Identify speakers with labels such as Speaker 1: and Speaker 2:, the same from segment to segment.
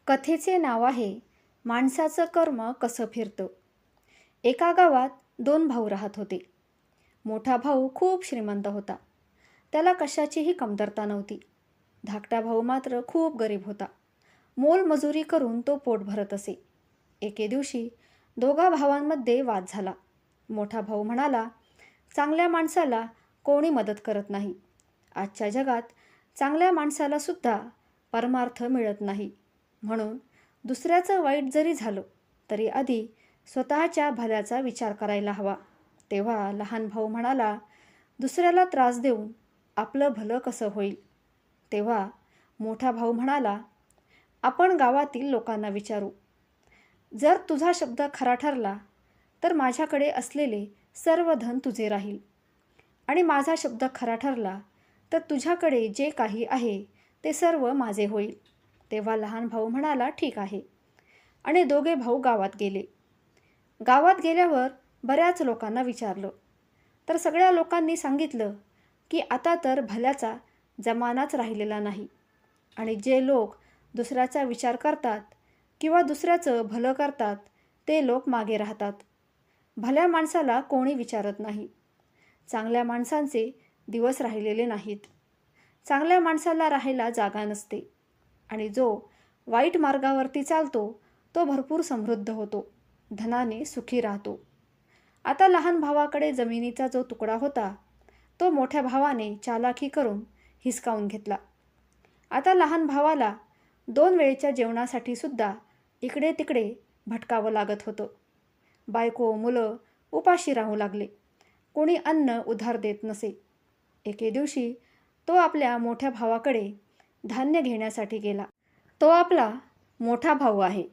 Speaker 1: कथेचे नाव आहे माणसाचं कर्म कसं फिरतं. एका गावात दोन भाऊ राहत होते. मोठा भाऊ खूप श्रीमंत होता. त्याला कशाचीही कमतरता नव्हती. धाकटा भाऊ मात्र खूप गरीब होता. मोलमजुरी करून तो पोट भरत असे. एके दिवशी दोघा भावांमध्ये वाद झाला. मोठा भाऊ म्हणाला, चांगल्या माणसाला कोणी मदत करत नाही. आजच्या जगात चांगल्या माणसाला सुद्धा परमार्थ मिळत नाही. म्हणून दुसऱ्याचं वाईट जरी झालं तरी आधी स्वतःच्या भल्याचा विचार करायला हवा. तेव्हा लहान भाऊ म्हणाला, दुसऱ्याला त्रास देऊन आपलं भलं कसं होईल. तेव्हा मोठा भाऊ म्हणाला, आपण गावातील लोकांना विचारू. जर तुझा शब्द खरा ठरला तर माझ्याकडे असलेले सर्व धन तुझे राहील, आणि माझा शब्द खरा ठरला तर तुझ्याकडे जे काही आहे ते सर्व माझे होईल. तेव्हा लहान भाऊ म्हणाला, ठीक आहे. आणि दोघे भाऊ गावात गेले. गावात गेल्यावर बऱ्याच लोकांना विचारलं तर सगळ्या लोकांनी सांगितलं की आता तर भल्याचा जमानाच राहिलेला नाही, आणि जे लोक दुसऱ्याचा विचार करतात किंवा दुसऱ्याचं भलं करतात ते लोक मागे राहतात. भल्या माणसाला कोणी विचारत नाही. चांगल्या माणसांचे दिवस राहिलेले नाहीत. चांगल्या माणसाला राहायला जागा नसते, आणि जो वाईट मार्गावरती चालतो तो भरपूर समृद्ध होतो, धनाने सुखी राहतो. आता लहान भावाकडे जमिनीचा जो तुकडा होता तो मोठ्या भावाने चालाकी करून हिसकावून घेतला. आता लहान भावाला 2 वेळेच्या जेवणासाठी सुद्धा इकडे तिकडे भटकावं लागत होतं. बायको मुलं उपाशी राहू लागले. कोणी अन्न उधार देत नसे. एके दिवशी तो आपल्या मोठ्या भावाकडे धान्य घेण्यासाठी गेला. तो आपला मोठा भाऊ आहे.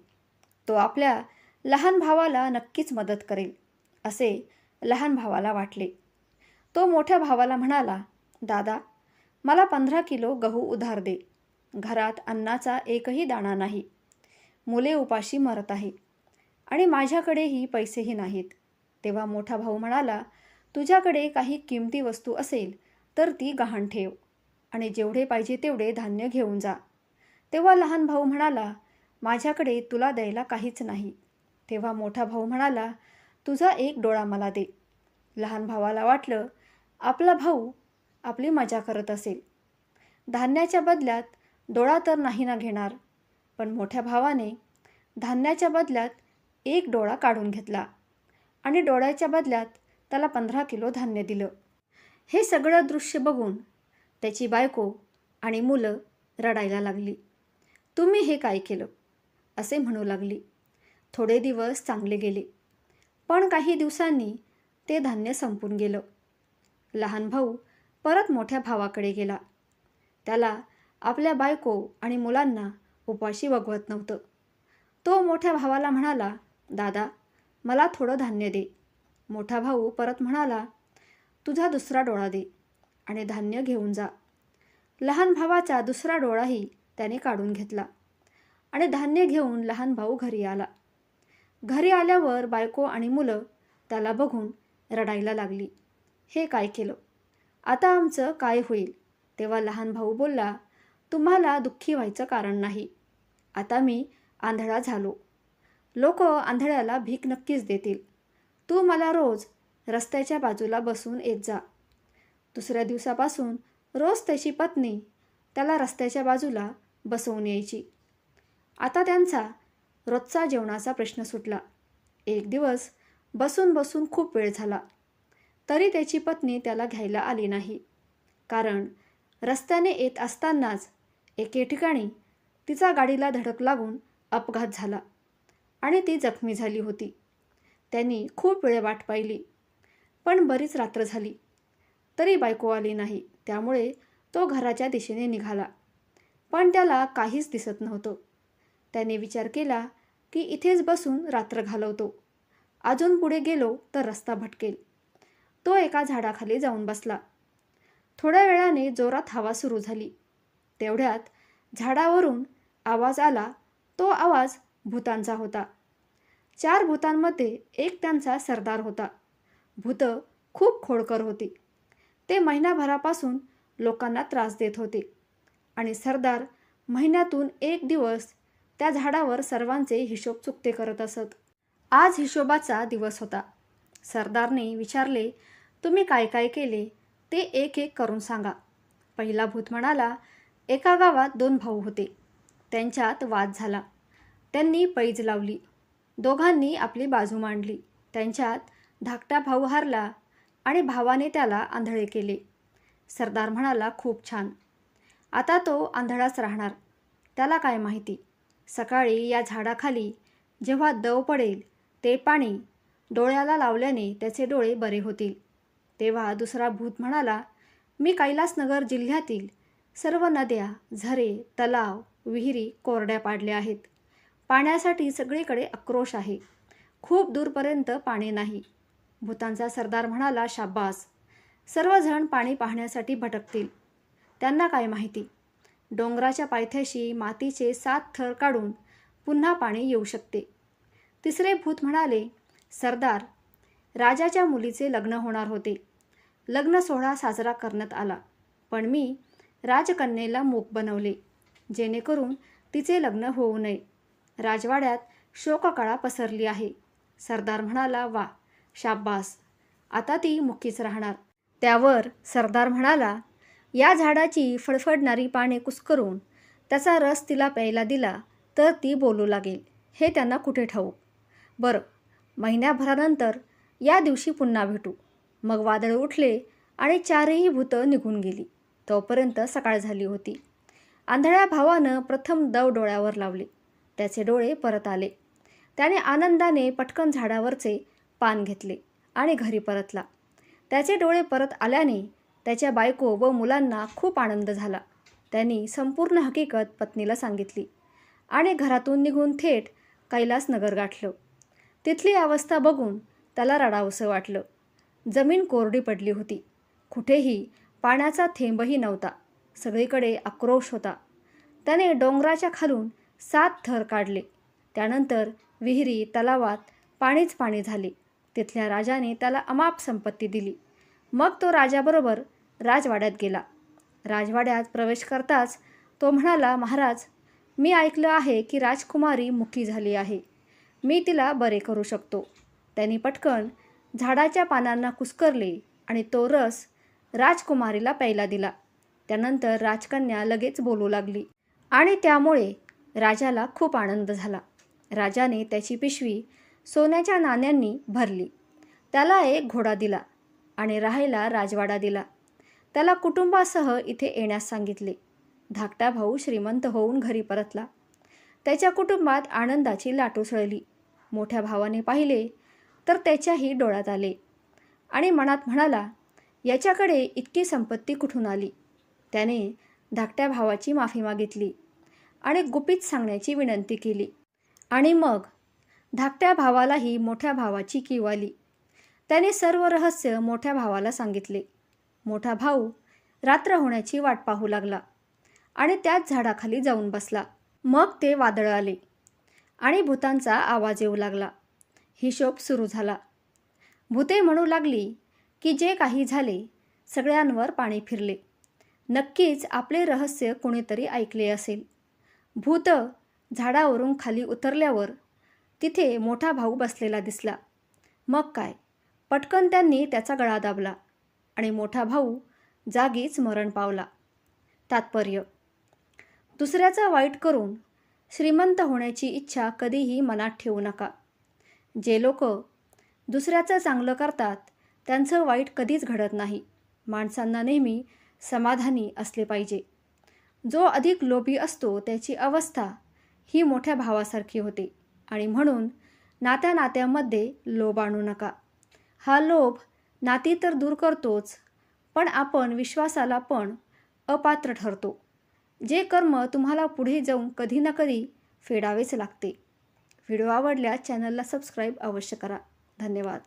Speaker 1: तो आपल्या लहान भावाला नक्कीच मदत करेल असे लहान भावाला वाटले. तो मोठ्या भावाला म्हणाला, दादा, मला 15 किलो गहू उधार दे. घरात अन्नाचा एकही दाणा नाही. मुले उपाशी मरत आहे, आणि माझ्याकडेही पैसेही नाहीत. तेव्हा मोठा भाऊ म्हणाला, तुझ्याकडे काही किमती वस्तू असेल तर ती गहाण ठेव, आणि जेवढे पाहिजे तेवढे धान्य घेऊन जा. तेव्हा लहान भाऊ म्हणाला, माझ्याकडे तुला द्यायला काहीच नाही. तेव्हा मोठा भाऊ म्हणाला, तुझा एक डोळा मला दे. लहान भावाला वाटलं आपला भाऊ आपली मजा करत असेल. धान्याच्या बदल्यात डोळा तर नाही ना घेणार. पण मोठ्या भावाने धान्याच्या बदल्यात एक डोळा काढून घेतला, आणि डोळ्याच्या बदल्यात त्याला 15 किलो धान्य दिलं. हे सगळं दृश्य बघून त्याची बायको आणि मुलं रडायला लागली. तुम्ही हे काय केलं असे म्हणू लागली. थोडे दिवस चांगले गेले, पण काही दिवसांनी ते धान्य संपून गेलं. लहान भाऊ परत मोठ्या भावाकडे गेला. त्याला आपल्या बायको आणि मुलांना उपाशी वगवत नव्हतं. तो मोठ्या भावाला म्हणाला, दादा, मला थोडं धान्य दे. मोठा भाऊ परत म्हणाला, तुझा दुसरा डोळा दे आणि धान्य घेऊन जा. लहान भावाचा दुसरा डोळाही त्याने काढून घेतला, आणि धान्य घेऊन लहान भाऊ घरी आला. घरी आल्यावर बायको आणि मुलं त्याला बघून रडायला लागली. हे काय केलं? आता आमचं काय होईल? तेव्हा लहान भाऊ बोलला, तुम्हाला दुःखी व्हायचं कारण नाही. आता मी आंधळा झालो. लोक आंधळ्याला भीक नक्कीच देतील. तू मला रोज रस्त्याच्या बाजूला बसून येत जा. दुसऱ्या दिवसापासून रोज त्याची पत्नी त्याला रस्त्याच्या बाजूला बसवून यायची. आता त्यांचा रोजचा जेवणाचा प्रश्न सुटला. एक दिवस बसून बसून खूप वेळ झाला, तरी त्याची पत्नी त्याला घ्यायला आली नाही. कारण रस्त्याने येत असतानाच एके ठिकाणी तिचा गाडीला धडक लागून अपघात झाला, आणि ती जखमी झाली होती. त्यांनी खूप वेळ वाट पाहिली, पण बरीच रात्र झाली तरी बायको आली नाही. त्यामुळे तो घराच्या दिशेने निघाला, पण त्याला काहीच दिसत नव्हतं. त्याने विचार केला की इथेच बसून रात्र घालवतो. अजून पुढे गेलो तर रस्ता भटकेल. तो एका झाडाखाली जाऊन बसला. थोड्या वेळाने जोरात हवा सुरू झाली. तेवढ्यात झाडावरून आवाज आला. तो आवाज भूतांचा होता. 4 भूतांमध्ये एक त्यांचा सरदार होता. भूतं खूप खोडकर होती. ते महिनाभरापासून लोकांना त्रास देत होते, आणि सरदार महिन्यातून 1 दिवस त्या झाडावर सर्वांचे हिशोब चुकते करत असत. आज हिशोबाचा दिवस होता. सरदारने विचारले, तुम्ही काय काय केले ते एक एक करून सांगा. पहिला भूत म्हणाला, एका गावात 2 भाऊ होते. त्यांच्यात वाद झाला. त्यांनी पैज लावली. दोघांनी आपली बाजू मांडली. त्यांच्यात धाकटा भाऊ हारला आणि भावाने त्याला आंधळे केले. सरदार म्हणाला, खूप छान. आता तो आंधळाच राहणार. त्याला काय माहिती, सकाळी या झाडाखाली जेव्हा दव पडेल ते पाणी डोळ्याला लावल्याने त्याचे डोळे बरे होतील. तेव्हा दुसरा भूत म्हणाला, मी कैलासनगर जिल्ह्यातील सर्व नद्या, झरे, तलाव, विहिरी कोरड्या पाडल्या आहेत. पाण्यासाठी सगळीकडे आक्रोश आहे. खूप दूरपर्यंत पाणी नाही. भूतांचा सरदार म्हणाला, शाब्बास. सर्वजण पाणी पाहण्यासाठी भटकतील. त्यांना काय माहिती, डोंगराच्या पायथ्याशी मातीचे 7 थर काढून पुन्हा पाणी येऊ शकते. तिसरे भूत म्हणाले, सरदार, राजाच्या मुलीचे लग्न होणार होते. लग्न सोहळा साजरा करण्यात आला, पण मी राजकन्येला मूक बनवले जेणेकरून तिचे लग्न होऊ नये. राजवाड्यात शोककळा पसरली आहे. सरदार म्हणाला, वा, शाब्बास. आता ती मुकीच राहणार. त्यावर सरदार म्हणाला, या झाडाची फडफडणारी पाने कुस्करून त्याचा रस तिला प्यायला दिला तर ती बोलू लागेल, हे त्यांना कुठे ठाऊक. बरं, महिन्याभरानंतर या दिवशी पुन्हा भेटू. मग वादळ उठले आणि 4ही भूतं निघून गेली. तोपर्यंत सकाळ झाली होती. आंधळ्या भावानं प्रथम दव डोळ्यावर लावले. त्याचे डोळे परत आले. त्याने आनंदाने पटकन झाडावरचे पान घेतले आणि घरी परतला. त्याचे डोळे परत आल्याने त्याच्या बायको व मुलांना खूप आनंद झाला. त्यांनी संपूर्ण हकीकत पत्नीला सांगितली आणि घरातून निघून थेट कैलासनगर गाठलं. तिथली अवस्था बघून त्याला रडावंसं वाटलं. जमीन कोरडी पडली होती. कुठेही पाण्याचा थेंबही नव्हता. सगळीकडे आक्रोश होता. त्याने डोंगराच्या खालून 7 थर काढले. त्यानंतर विहिरी, तलावात पाणीच पाणी झाले. तिथल्या राजाने त्याला अमाप संपत्ती दिली. मग तो राजाबरोबर राजवाड्यात गेला. राजवाड्यात प्रवेश करताच तो म्हणाला, महाराज, मी ऐकलं आहे की राजकुमारी मुकी झाली आहे. मी तिला बरे करू शकतो. त्यांनी पटकन झाडाच्या पानांना कुस्करले आणि तो रस राजकुमारीला प्यायला दिला. त्यानंतर राजकन्या लगेच बोलू लागली आणि त्यामुळे राजाला खूप आनंद झाला. राजाने त्याची पिशवी सोन्याच्या नाण्यांनी भरली. त्याला एक घोडा दिला आणि राहायला राजवाडा दिला. त्याला कुटुंबासह इथे येण्यास सांगितले. धाकटा भाऊ श्रीमंत होऊन घरी परतला. त्याच्या कुटुंबात आनंदाची लाट उसळली. मोठ्या भावाने पाहिले तर त्याच्याही डोळ्यात आले आणि मनात म्हणाला, याच्याकडे इतकी संपत्ती कुठून आली. त्याने धाकट्या भावाची माफी मागितली आणि गुपित सांगण्याची विनंती केली. आणि मग धाकट्या भावालाही मोठ्या भावाची कीव आली. त्याने सर्व रहस्य मोठ्या भावाला सांगितले. मोठा भाऊ रात्र होण्याची वाट पाहू लागला आणि त्याच झाडाखाली जाऊन बसला. मग ते वादळ आले आणि भूतांचा आवाज येऊ लागला. हिशोब सुरू झाला. भूते म्हणू लागली की जे काही झाले सगळ्यांवर पाणी फिरले. नक्कीच आपले रहस्य कोणीतरी ऐकले असेल. भूत झाडावरून खाली उतरल्यावर तिथे मोठा भाऊ बसलेला दिसला. मग काय, पटकन त्यांनी त्याचा गळा दाबला आणि मोठा भाऊ जागीच मरण पावला. तात्पर्य, दुसऱ्याचं वाईट करून श्रीमंत होण्याची इच्छा कधीही मनात ठेवू नका. जे लोक दुसऱ्याचं चांगलं करतात त्यांचं वाईट कधीच घडत नाही. माणसांना नेहमी समाधानी असले पाहिजे. जो अधिक लोभी असतो त्याची अवस्था ही मोठ्या भावासारखी होते आणि म्हणून नात्यामध्ये लोभ आणू नका. हा लोभ नाती तर दूर करतोच, पण आपण विश्वासाला पण अपात्र ठरतो. जे कर्म तुम्हाला पुढे जाऊन कधी ना कधी फेडावेच लागते. व्हिडिओ आवडल्यास चॅनलला सबस्क्राईब अवश्य करा. धन्यवाद.